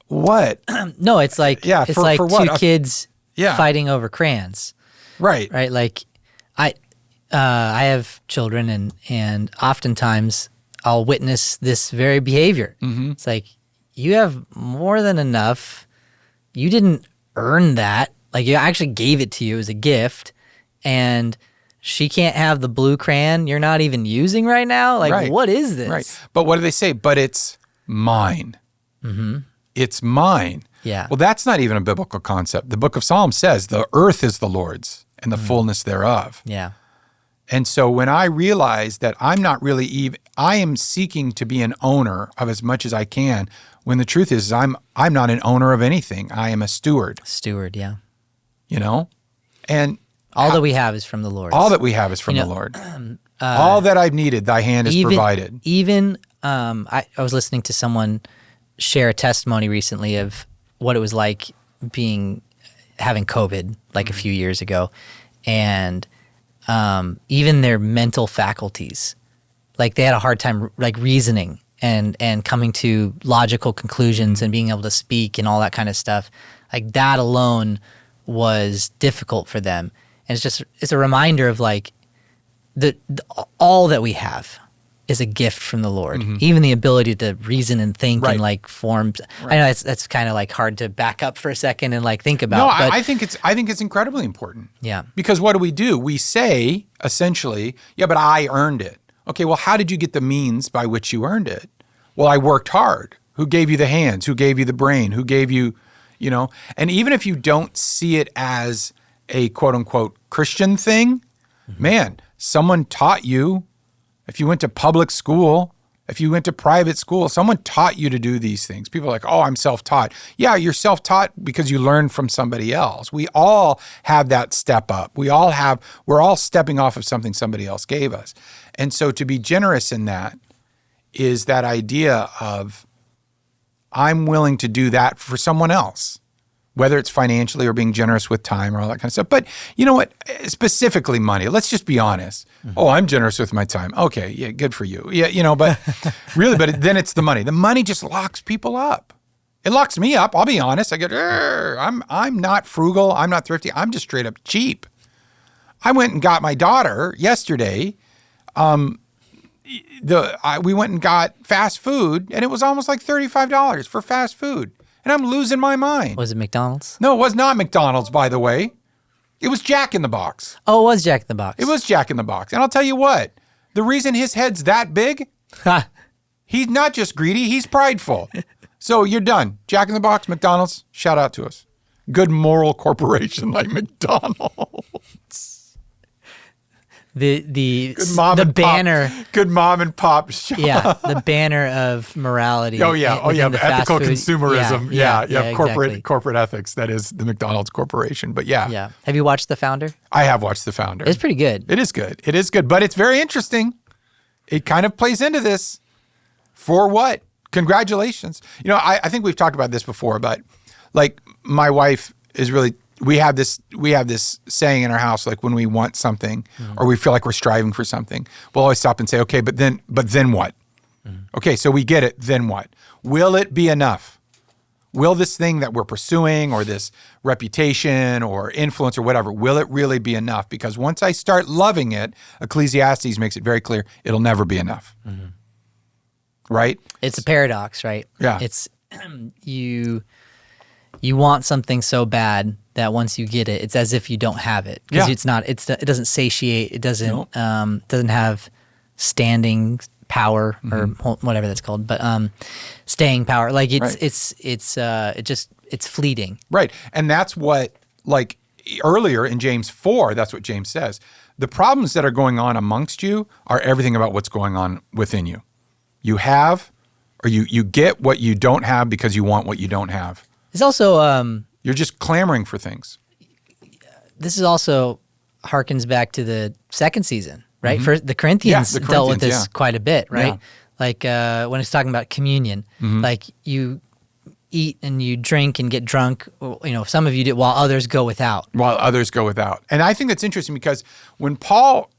What? No, it's like, for what? Two kids fighting over crayons. Right. Right. Like I have children and oftentimes I'll witness this very behavior. Mm-hmm. It's like, you have more than enough. You didn't earn that. Like, you actually gave it to you as a gift, and she can't have the blue crayon you're not even using right now. Like, What is this? Right. But what do they say? But it's mine. Mm-hmm. It's mine. Yeah. Well, that's not even a biblical concept. The book of Psalms says the earth is the Lord's and the fullness thereof. Yeah. And so when I realize that I'm not really I am seeking to be an owner of as much as I can, when the truth is I'm not an owner of anything. I am a steward. Steward, yeah. You know? And all that we have is from the Lord. All that we have is from the Lord. All that I've needed, thy hand has provided. Even, I was listening to someone share a testimony recently of what it was like having COVID like a few years ago. And even their mental faculties, like they had a hard time like reasoning and coming to logical conclusions and being able to speak and all that kind of stuff. Like that alone was difficult for them. And it's a reminder of like all that we have is a gift from the Lord. Mm-hmm. Even the ability to reason and think and like form. Right. I know that's kind of like hard to back up for a second and like think about. No, but I think it's incredibly important. Yeah. Because what do? We say essentially, yeah, but I earned it. Okay, well, how did you get the means by which you earned it? Well, I worked hard. Who gave you the hands? Who gave you the brain? Who gave you, and even if you don't see it as a quote unquote Christian thing, man, someone taught you. If you went to public school, if you went to private school, someone taught you to do these things. People are like, oh, I'm self-taught. Yeah, you're self-taught because you learned from somebody else. We all have that step up. We're all stepping off of something somebody else gave us. And so to be generous in that is that idea of I'm willing to do that for someone else, whether it's financially or being generous with time or all that kind of stuff. But you know what? Specifically money. Let's just be honest. Mm-hmm. Oh, I'm generous with my time. Okay, yeah, good for you. Yeah, but really, then it's the money. The money just locks people up. It locks me up. I'll be honest. I get, I'm not frugal. I'm not thrifty. I'm just straight up cheap. I went and got my daughter yesterday. We went and got fast food, and it was almost like $35 for fast food. And I'm losing my mind. Was it McDonald's? No, it was not McDonald's, by the way. It was Jack in the Box. Oh, it was Jack in the Box. It was Jack in the Box. And I'll tell you what, the reason his head's that big, he's not just greedy, he's prideful. So you're done. Jack in the Box, McDonald's, shout out to us. Good moral corporation like McDonald's. The banner. Good mom and pop shop. Yeah, the banner of morality. Oh yeah, ethical food. consumerism. Yeah, exactly. corporate ethics. That is the McDonald's corporation. But yeah. Yeah. Have you watched The Founder? I have watched The Founder. It's pretty good. It is good, but it's very interesting. It kind of plays into this. For what? Congratulations. I think we've talked about this before, but like my wife is really. We have this saying in our house, like when we want something or we feel like we're striving for something, we'll always stop and say, okay, but then what? Okay, so we get it, then what? Will it be enough? Will this thing that we're pursuing or this reputation or influence or whatever, will it really be enough? Because once I start loving it, Ecclesiastes makes it very clear, it'll never be enough. Mm-hmm. Right? It's a paradox, right? Yeah. It's you want something so bad that once you get it, it's as if you don't have it because it doesn't satiate. It doesn't have standing power or whatever that's called, but staying power. Like it it's fleeting. Right. And that's what, like earlier in James 4, that's what James says. The problems that are going on amongst you are everything about what's going on within you. You have, or you get what you don't have because you want what you don't have. It's also... You're just clamoring for things. This is also harkens back to the second season, right? For the Corinthians, dealt with this quite a bit, right? Yeah. Like when it's talking about communion, like you eat and you drink and get drunk. Some of you do while others go without. And I think that's interesting because when Paul,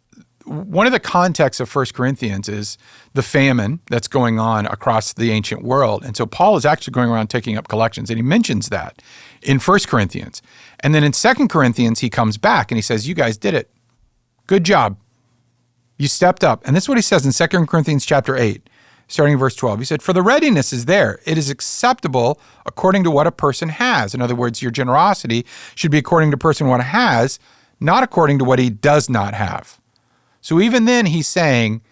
one of the contexts of 1 Corinthians is the famine that's going on across the ancient world. And so Paul is actually going around taking up collections, and he mentions that in 1 Corinthians. And then in 2 Corinthians, he comes back and he says, you guys did it. Good job. You stepped up. And this is what he says in 2 Corinthians chapter 8, starting in verse 12. He said, for the readiness is there. It is acceptable according to what a person has. In other words, your generosity should be according to person what has, not according to what he does not have. So even then he's saying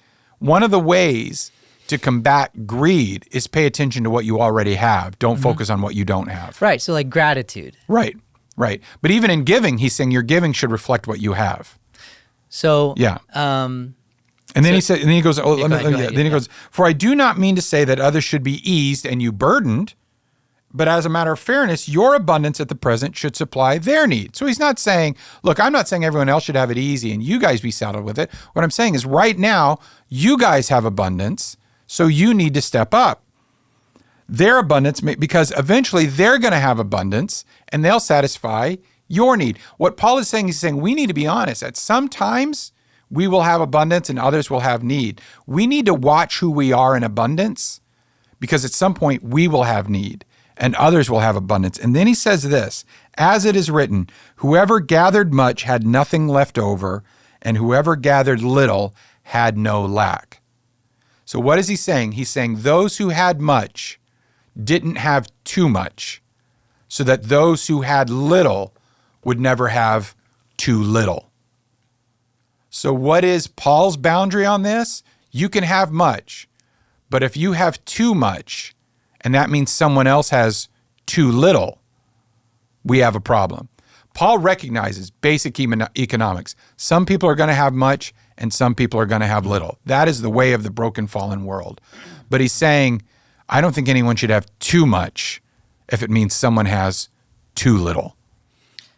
one of the ways to combat greed is pay attention to what you already have. Don't focus on what you don't have. Right. So like gratitude. Right. But even in giving, he's saying your giving should reflect what you have. So yeah. And then he said, and then he goes, goes, for I do not mean to say that others should be eased and you burdened, but as a matter of fairness, your abundance at the present should supply their need. So he's not saying, look, I'm not saying everyone else should have it easy and you guys be saddled with it. What I'm saying is right now, you guys have abundance, so you need to step up. Their abundance, because eventually they're going to have abundance and they'll satisfy your need. What Paul is saying, he's saying we need to be honest. At sometimes we will have abundance and others will have need. We need to watch who we are in abundance because at some point we will have need and others will have abundance. And then he says this, as it is written, whoever gathered much had nothing left over, and whoever gathered little had no lack. So what is he saying? He's saying those who had much didn't have too much, so that those who had little would never have too little. So what is Paul's boundary on this? You can have much, but if you have too much, and that means someone else has too little, we have a problem. Paul recognizes basic economics. Some people are going to have much, and some people are going to have little. That is the way of the broken, fallen world. But he's saying, I don't think anyone should have too much if it means someone has too little.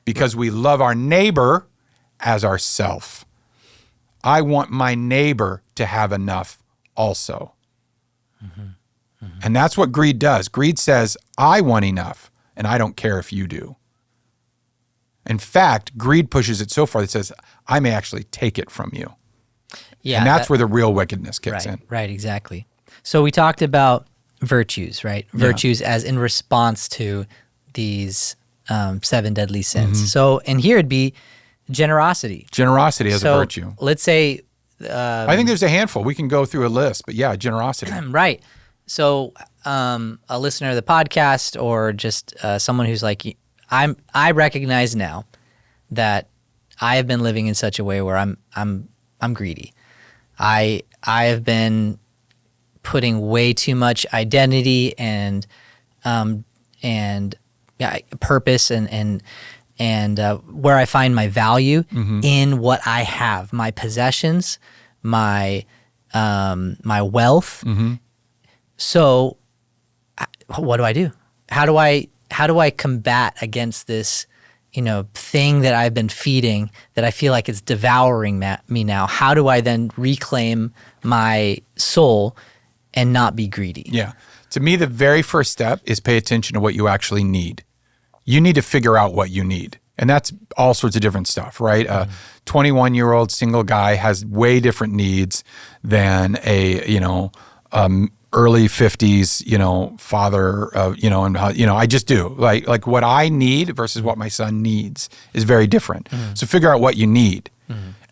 Because we love our neighbor as ourself. I want my neighbor to have enough also. And that's what greed does. Greed says, I want enough, and I don't care if you do. In fact, greed pushes it so far that it says, I may actually take it from you. Yeah, and that's where the real wickedness kicks in. Right, exactly. So we talked about virtues, right? Virtues as in response to these 7 deadly sins. So, and here it'd be generosity. Generosity as a virtue. Let's say... I think there's a handful. We can go through a list, but yeah, generosity. Right. So a listener of the podcast or just someone who's like, I recognize now that I have been living in such a way where I'm greedy. I have been putting way too much identity and purpose and where I find my value in what I have, my possessions, my wealth. So what do I do? How do I combat against this, thing that I've been feeding that I feel like it's devouring me now? How do I then reclaim my soul and not be greedy? Yeah. To me, the very first step is pay attention to what you actually need. You need to figure out what you need. And that's all sorts of different stuff, right? A 21-year-old single guy has way different needs than early 50s, father of, and I just do. Like what I need versus what my son needs is very different. So figure out what you need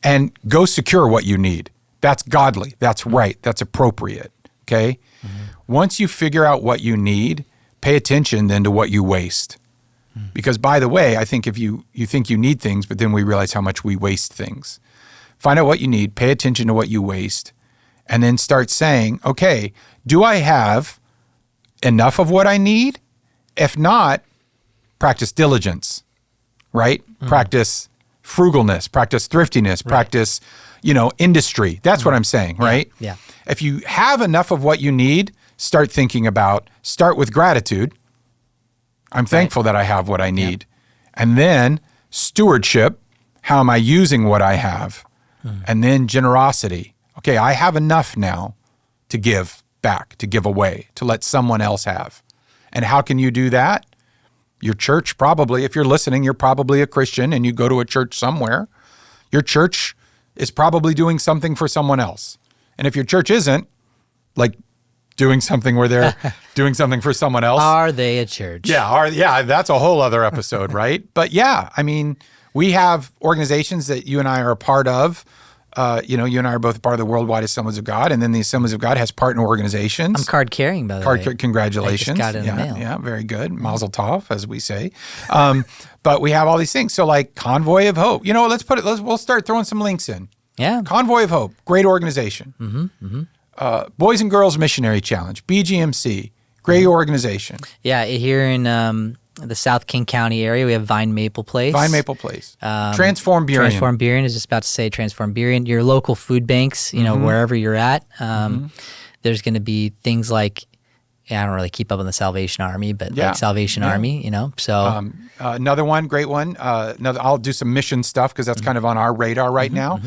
and go secure what you need. That's godly. That's right. That's appropriate. Okay? Once you figure out what you need, pay attention then to what you waste. Because by the way, I think if you think you need things, but then we realize how much we waste things. Find out what you need, pay attention to what you waste, and then start saying, okay, do I have enough of what I need? If not, practice diligence, right? Practice frugalness, practice thriftiness, practice, industry. That's what I'm saying, right? Yeah. If you have enough of what you need, start with gratitude. I'm thankful that I have what I need. And then stewardship, how am I using what I have? And then generosity. Okay, I have enough now to give back, to give away, to let someone else have. And how can you do that? Your church probably, if you're listening, you're probably a Christian and you go to a church somewhere. Your church is probably doing something for someone else. And if your church isn't, like doing something where they're doing something for someone else. Are they a church? Yeah, that's a whole other episode, right? But yeah, I mean, we have organizations that you and I are a part of. You and I are both part of the Worldwide Assemblies of God, and then the Assemblies of God has partner organizations. I'm card carrying, by the way. Congratulations. I just got it in the mail. Yeah, very good. Mazel tov, as we say. But we have all these things. So like Convoy of Hope. We'll start throwing some links in. Yeah. Convoy of Hope, great organization. Boys and Girls Missionary Challenge, BGMC, great organization. Yeah, here in the South King County area, we have Vine Maple Place. Transform Burien. Transform Burien is just about to say Transform Burien. Your local food banks, wherever you're at. There's going to be things like, I don't really keep up on the Salvation Army, but like Salvation Army, so. Another one, great one. I'll do some mission stuff because that's kind of on our radar right now.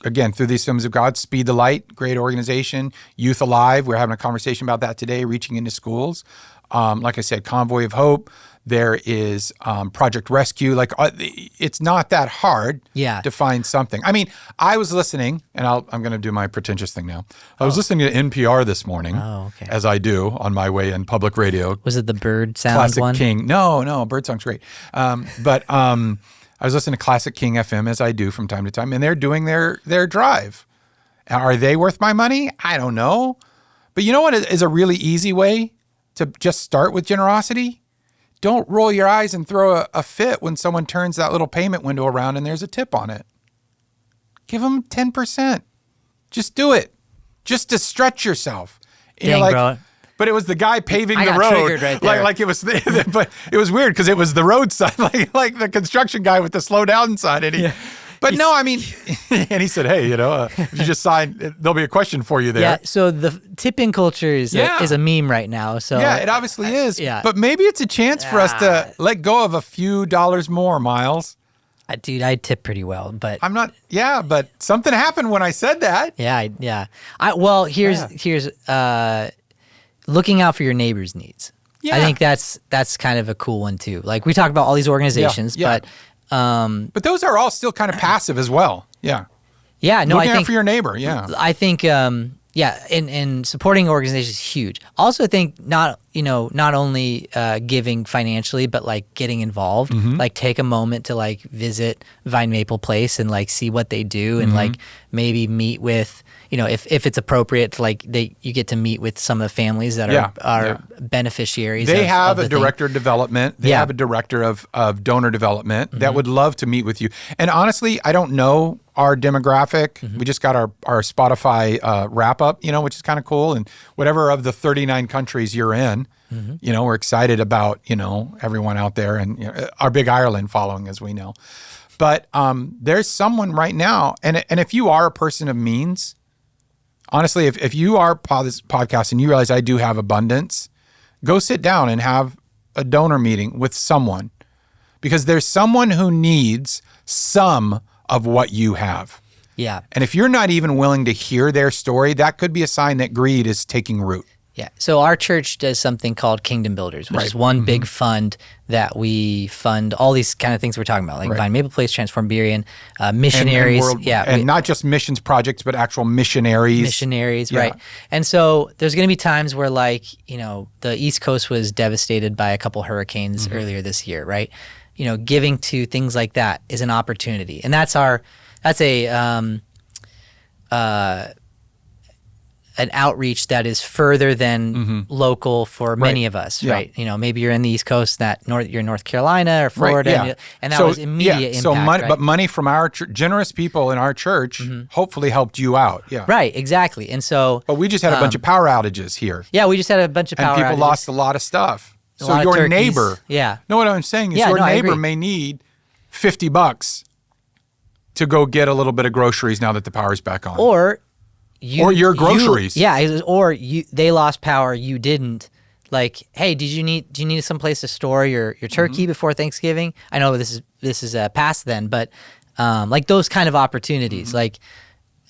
Again, through the Assemblies of God, Speed the Light, great organization. Youth Alive, we're having a conversation about that today, reaching into schools. Like I said, Convoy of Hope. There is Project Rescue. It's not that hard to find something. I mean, I was listening, and I'm going to do my pretentious thing now. I was listening to NPR this morning, as I do on my way in public radio. Was it the Bird Sound Classic one? King. No, Bird Song's great. But I was listening to Classic King FM, as I do from time to time, and they're doing their drive. Are they worth my money? I don't know. But you know what is a really easy way to just start with generosity? Don't roll your eyes and throw a fit when someone turns that little payment window around and there's a tip on it. Give them 10%. Just do it. Just to stretch yourself. Dang, bro. But it was the guy paving the road. Triggered right there. Like it was, but it was weird because it was the road sign, like the construction guy with the slow down sign. And But no, I mean, and he said, hey, if you just sign, there'll be a question for you there. Yeah, so the tip-in culture is a meme right now. So yeah, it obviously is. Yeah. But maybe it's a chance for us to let go of a few dollars more, Miles. Dude, I tip pretty well, but I'm not. Yeah, but something happened when I said that. Yeah. Here's looking out for your neighbor's needs. Yeah. I think that's kind of a cool one too. Like we talk about all these organizations, but those are all still kind of passive as well. Yeah. Yeah. No, looking I think out for your neighbor. Yeah. I think and supporting organizations is huge. Also, I think not only giving financially, but like getting involved. Mm-hmm. Like take a moment to like visit Vine Maple Place and like see what they do, and like maybe meet with if it's appropriate to like you get to meet with some of the families that are beneficiaries. They have a director of development. They have a director of donor development that would love to meet with you. And honestly, I don't know our demographic. Mm-hmm. We just got our Spotify wrap up, which is kind of cool. And whatever of the 39 countries you're in, we're excited about, everyone out there and our big Ireland following, as we know. But there's someone right now, and if you are a person of means, honestly, if you are this podcast and you realize I do have abundance, go sit down and have a donor meeting with someone, because there's someone who needs some of what you have. Yeah. And if you're not even willing to hear their story, that could be a sign that greed is taking root. Yeah. So our church does something called Kingdom Builders, which is one big fund that we fund all these kind of things we're talking about, like Vine Maple Place, Transform Burien, missionaries. And not just missions projects, but actual missionaries. Missionaries, right. And so there's going to be times where the East Coast was devastated by a couple hurricanes earlier this year, right? Giving to things like that is an opportunity. And that's an outreach that is further than local for many of us, right? Maybe you're in the East Coast, you're in North Carolina or Florida, and that was immediate impact. But money from our generous people in our church hopefully helped you out. Yeah, right, exactly. And so, but we just had a bunch of power outages here. Yeah, we just had a bunch of power outages. And people lost a lot of stuff. So your neighbor, yeah. No, what I'm saying is your neighbor may need $50 to go get a little bit of groceries now that the power's back on. Or your groceries. They lost power, you didn't. Like, hey, do you need some place to store your turkey before Thanksgiving? I know this is past then, but like those kind of opportunities. Like,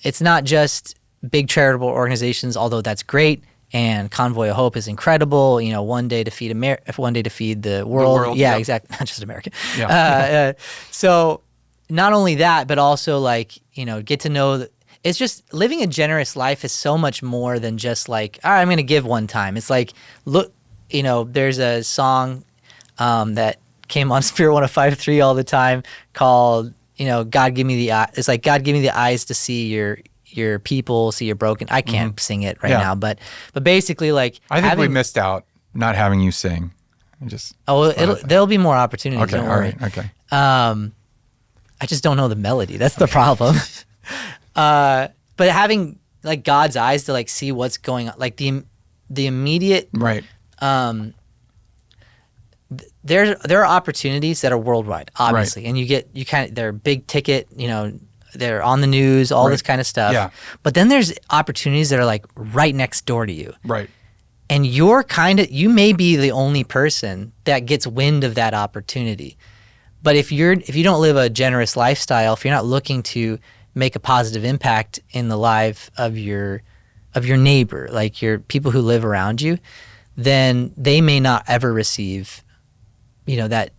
it's not just big charitable organizations, although that's great. And Convoy of Hope is incredible. One day to feed the world. Yeah, exactly. Not just America. Yeah. So not only that, but also like, get to know. It's just living a generous life is so much more than just like, all right, I'm going to give one time. It's like, look, there's a song that came on Spirit 105.3 all the time called, God give me the eye. It's like, God give me the eyes to see your people, see your broken. I can't sing it right now, but basically, like, I think we missed out not having you sing. There'll be more opportunities. Okay, don't all worry. right, okay. I just don't know the melody. That's the problem. But having like God's eyes to like see what's going on, like the immediate right. There are opportunities that are worldwide, obviously, and they're big ticket, they're on the news, all this kind of stuff. Yeah. But then there's opportunities that are like right next door to you. Right. And you may be the only person that gets wind of that opportunity. But if you don't live a generous lifestyle, if you're not looking to make a positive impact in the life of your neighbor, like your people who live around you, then they may not ever receive, that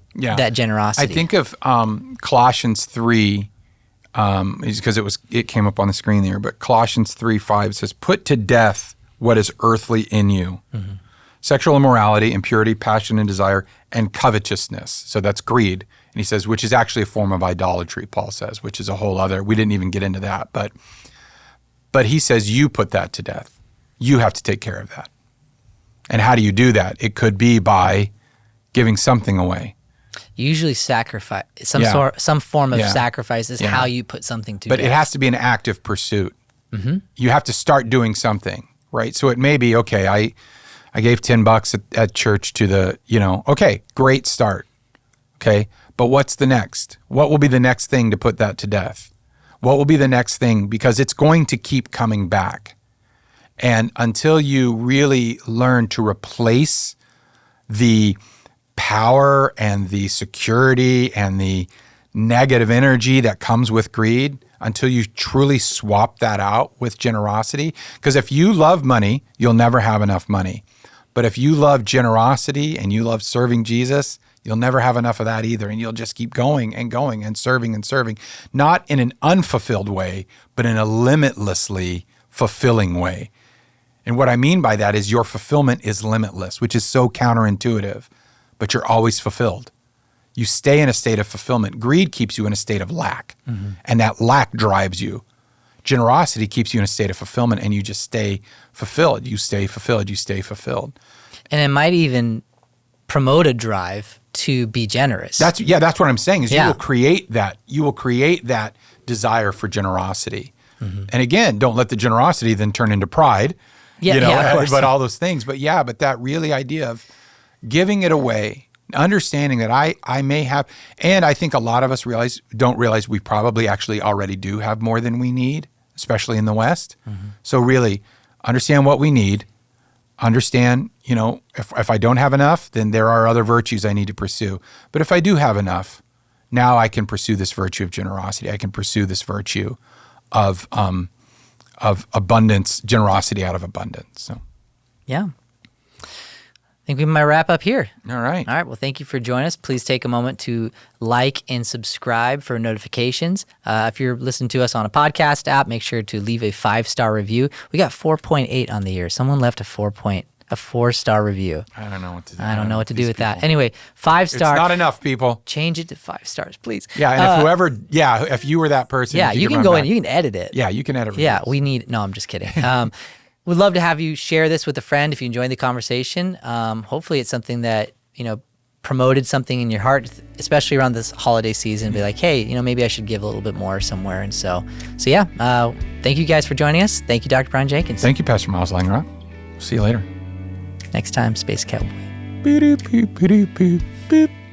generosity. I think of Colossians 3. Because it came up on the screen there, but Colossians 3:5 says, "Put to death what is earthly in you, sexual immorality, impurity, passion and desire, and covetousness." So that's greed, and he says, which is actually a form of idolatry. Paul says, which is a whole other. We didn't even get into that, but he says you put that to death. You have to take care of that. And how do you do that? It could be by giving something away. Usually sacrifice, some form of sacrifice is how you put something to death. But it has to be an active pursuit. Mm-hmm. You have to start doing something, right? So it may be, okay, I gave $10 at church to the, okay, great start. Okay, but what's the next? What will be the next thing to put that to death? What will be the next thing? Because it's going to keep coming back. And until you really learn to replace the power and the security and the negative energy that comes with greed, until you truly swap that out with generosity. Because if you love money, you'll never have enough money. But if you love generosity and you love serving Jesus, you'll never have enough of that either. And you'll just keep going and going and serving, not in an unfulfilled way, but in a limitlessly fulfilling way. And what I mean by that is your fulfillment is limitless, which is so counterintuitive. But you're always fulfilled. You stay in a state of fulfillment. Greed keeps you in a state of lack, and that lack drives you. Generosity keeps you in a state of fulfillment, and you just stay fulfilled. You stay fulfilled. You stay fulfilled. And it might even promote a drive to be generous. That's what I'm saying is you will create that. You will create that desire for generosity. Mm-hmm. And again, don't let the generosity then turn into pride. But all those things. But that really idea of giving it away, understanding that I may have, and I think a lot of us don't realize we probably actually already do have more than we need, especially in the West. Mm-hmm. So really understand what we need, understand, if I don't have enough, then there are other virtues I need to pursue. But if I do have enough, now I can pursue this virtue of generosity. I can pursue this virtue of abundance, generosity out of abundance. So, yeah. I think we might wrap up here. All right. Well, thank you for joining us. Please take a moment to like and subscribe for notifications. If you're listening to us on a podcast app, make sure to leave a 5-star review. We got 4.8 on the year. Someone left a 4-star review. I don't know what to do. I don't know what to do with that. Anyway, 5-star. It's not enough, people. Change it to 5 stars, please. Yeah, and if you were that person. Yeah, you can go in. You can edit it. Yeah, you can edit it. Yeah, no, I'm just kidding. We'd love to have you share this with a friend if you enjoyed the conversation. Hopefully it's something that, promoted something in your heart, especially around this holiday season. Be like, hey, maybe I should give a little bit more somewhere. And so thank you guys for joining us. Thank you, Dr. Brian Jenkins. Thank you, Pastor Miles Langrock. See you later. Next time, Space Cowboy. Beep, beep, beep, beep, beep.